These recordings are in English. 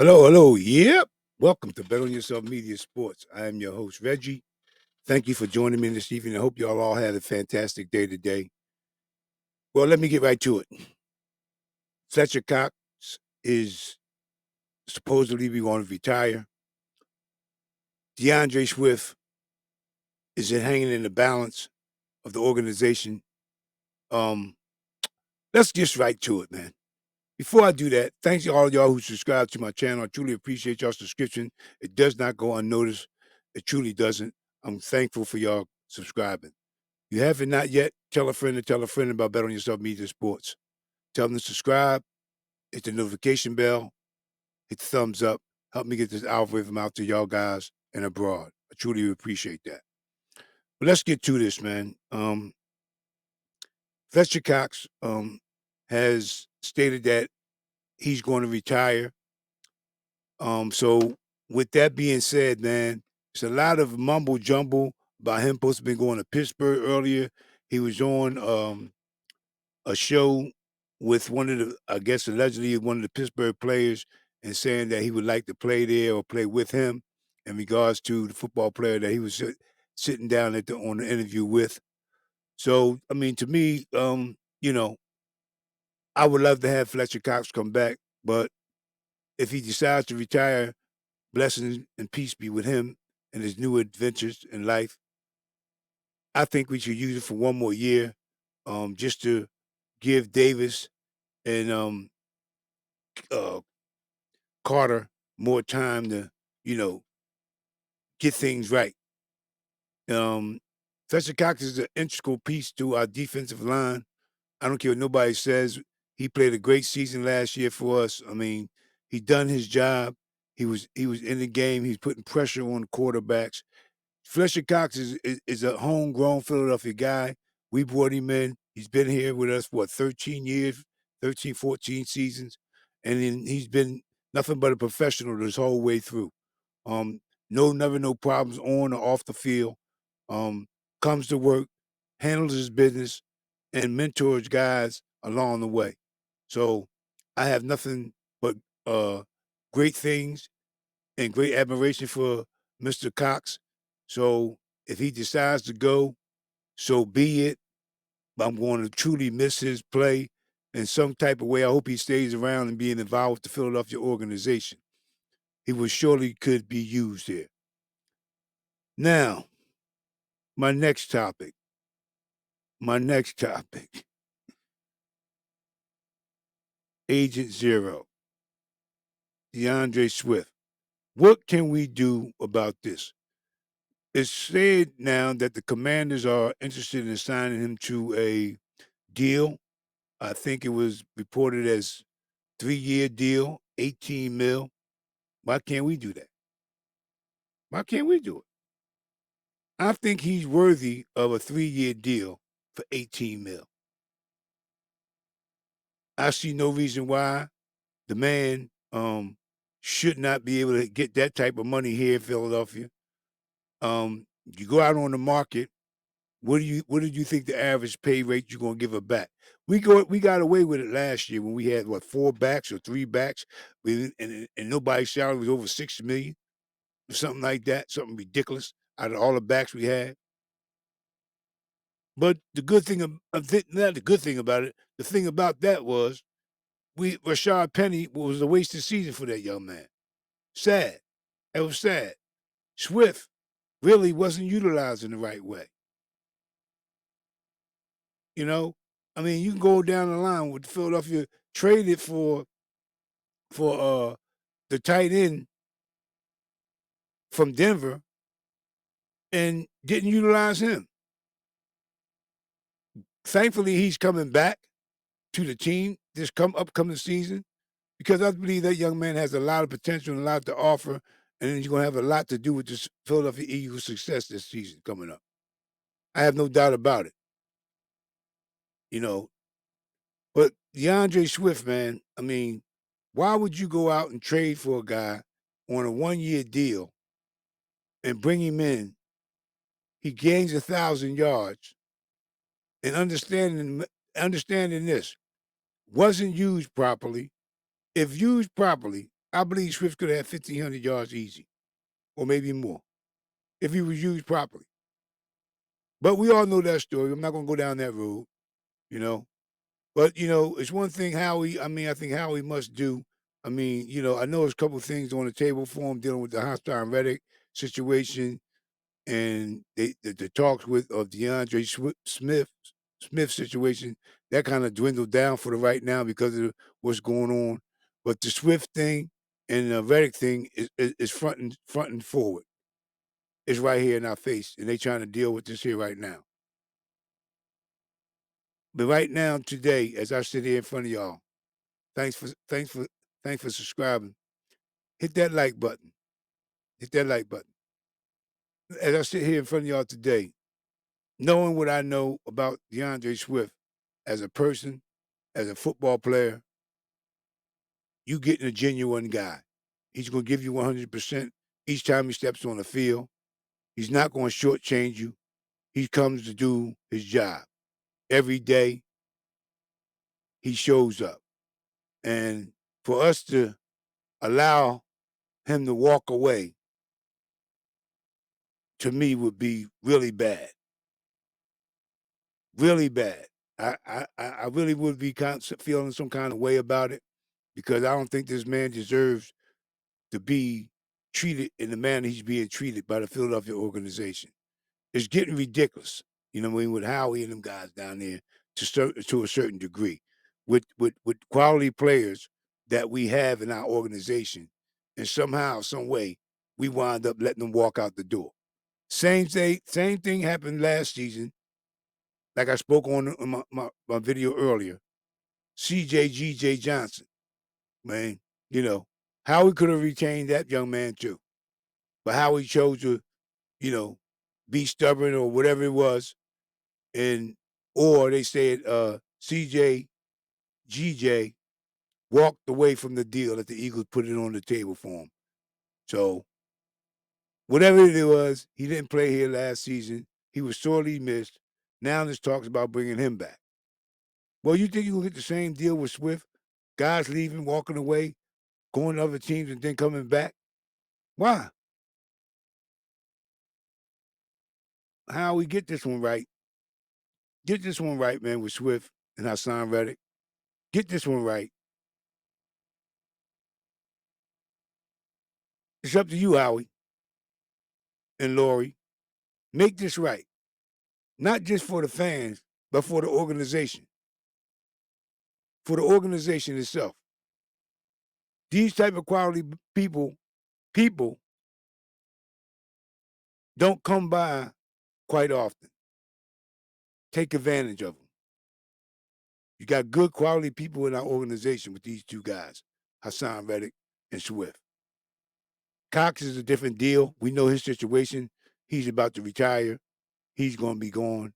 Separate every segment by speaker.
Speaker 1: Hello, hello. Yep. Welcome to Bet on Yourself Media Sports. I am your host, Reggie. Thank you for joining me this evening. I hope y'all all had a fantastic day today. Well, let me get right to it. Fletcher Cox is supposedly going to retire. DeAndre Swift is hanging in the balance of the organization. Um, let's get right to it, man. Before I do that, thanks to all y'all who subscribe to my channel. I truly appreciate y'all subscription. It does not go unnoticed. It truly doesn't. I'm thankful for y'all subscribing. You haven't not yet, tell a friend to tell a friend about Bet on Yourself Media Sports. Tell them to subscribe, hit the notification bell, hit the thumbs up. Help me get this algorithm out to y'all guys and abroad. I truly appreciate that. But let's get to this, man. Fletcher Cox has stated that he's going to retire. So with that being said, man, it's a lot of mumble jumble about him supposed to be going to Pittsburgh earlier. He was on a show with one of the, I guess allegedly one of the Pittsburgh players, and saying that he would like to play there or play with him in regards to the football player that he was sitting down on the interview with. So, I mean, to me, I would love to have Fletcher Cox come back, but if he decides to retire, blessings and peace be with him and his new adventures in life. I think we should use it for one more year, just to give Davis and uh, Carter more time to, you know, get things right. Um, Fletcher Cox is an integral piece to our defensive line. I don't care what nobody says. He played a great season last year for us. I mean, he done his job. He was in the game. He's putting pressure on the quarterbacks. Fletcher Cox is a homegrown Philadelphia guy. We brought him in. He's been here with us, 13 years, 13, 14 seasons. And then he's been nothing but a professional this whole way through. Um, never no problems on or off the field. Um, comes to work, handles his business, and mentors guys along the way. So I have nothing but uh, great things and great admiration for Mr. Cox. So if he decides to go, so be it. I'm going to truly miss his play in some type of way. I hope he stays around and being involved with the Philadelphia organization. He was surely could be used here. Now, my next topic. My next topic. Agent Zero. DeAndre Swift. What can we do about this? It's said now that the Commanders are interested in signing him to a deal. I think it was reported as 3-year deal, 18 mil. Why can't we do that? Why can't we do it? I think he's worthy of a 3-year deal for 18 mil. I see no reason why the man should not be able to get that type of money here in Philadelphia. You go out on the market. What did you think the average pay rate you're gonna give a back? We got away with it last year when we had 4 backs or 3 backs, and nobody's salary was over 6 million or something like that, something ridiculous out of all the backs we had. But the good thing not the good thing about it, the thing about that was we Rashad Penny was a wasted season for that young man. Sad. It was sad. Swift really wasn't utilized in the right way. You know, I mean, you can go down the line with Philadelphia traded for the tight end from Denver and didn't utilize him. Thankfully, he's coming back to the team this upcoming season because I believe that young man has a lot of potential and a lot to offer, and he's going to have a lot to do with this Philadelphia Eagles' success this season coming up. I have no doubt about it. You know, but DeAndre Swift, man, I mean, why would you go out and trade for a guy on a 1-year deal and bring him in? He gains 1,000 yards, and understanding this wasn't used properly. If used properly, I believe Swift could have had 1,500 yards easy, or maybe more, if he was used properly. But we all know that story. I'm not going to go down that road, you know. But, it's one thing I think Howie must do. I know there's a couple of things on the table for him dealing with the Hostile Reddick situation and the talks with of DeAndre Smith situation. That kind of dwindled down for the right now because of what's going on. But the Swift thing and the Reddick thing is front and forward. It's right here in our face, and they trying to deal with this here right now. But right now, today, as I sit here in front of y'all, thanks for thanks for thanks for subscribing. Hit that like button. Hit that like button. As I sit here in front of y'all today, knowing what I know about DeAndre Swift as a person, as a football player, you getting a genuine guy. He's going to give you 100% each time he steps on the field. He's not going to shortchange you. He comes to do his job. Every day, he shows up. And for us to allow him to walk away, to me, would be really bad. Really bad. I really would be feeling some kind of way about it because I don't think this man deserves to be treated in the manner he's being treated by the Philadelphia organization. It's getting ridiculous, with Howie and them guys down there to a certain degree. With quality players that we have in our organization, and somehow, some way, we wind up letting them walk out the door. Same thing happened last season. Like I spoke on my video earlier. CJ Johnson, man, Howie could have retained that young man too. But Howie chose to, you know, be stubborn or whatever it was. Or they said CJ GJ walked away from the deal that the Eagles put it on the table for him. So whatever it was, he didn't play here last season. He was sorely missed. Now there's talks about bringing him back. Well, you think you can get the same deal with Swift? Guys leaving, walking away, going to other teams, and then coming back? Why? How we get this one right? Get this one right, man, with Swift and Hassan Reddick. Get this one right. It's up to you, Howie and Lori. Make this right. Not just for the fans, but for the organization. For the organization itself. These type of quality people don't come by quite often. Take advantage of them. You got good quality people in our organization with these two guys, Hassan Reddick and Swift. Cox is a different deal. We know his situation. He's about to retire. He's going to be gone.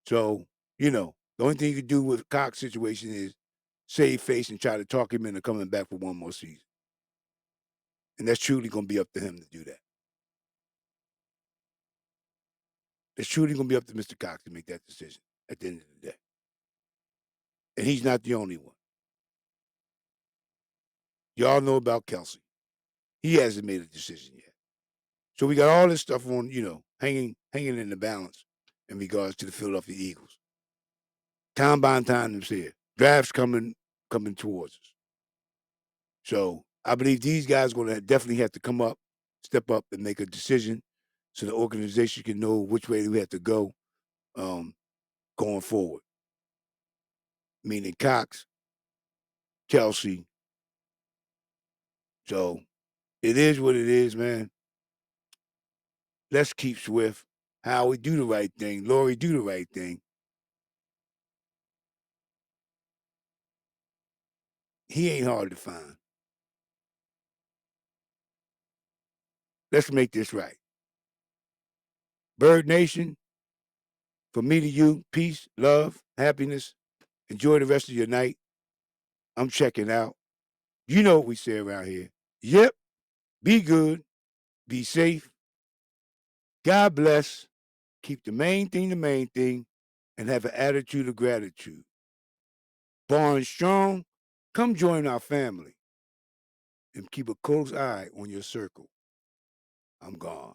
Speaker 1: So, the only thing you can do with Cox's situation is save face and try to talk him into coming back for one more season. And that's truly going to be up to him to do that. It's truly going to be up to Mr. Cox to make that decision at the end of the day. And he's not the only one. Y'all know about Kelsey. He hasn't made a decision yet. So we got all this stuff on, hanging in the balance in regards to the Philadelphia Eagles. Combine time is here. Drafts coming towards us. So I believe these guys are going to definitely have to step up and make a decision so the organization can know which way we have to go going forward. Meaning Cox, Kelsey. So it is what it is, man. Let's keep Swift. Howie, do the right thing. Lori, do the right thing. He ain't hard to find. Let's make this right. Bird Nation, from me to you, peace, love, happiness. Enjoy the rest of your night. I'm checking out. You know what we say around here. Yep. Be good. Be safe. God bless. Keep the main thing, and have an attitude of gratitude. Born strong, come join our family. and keep a close eye on your circle. I'm gone.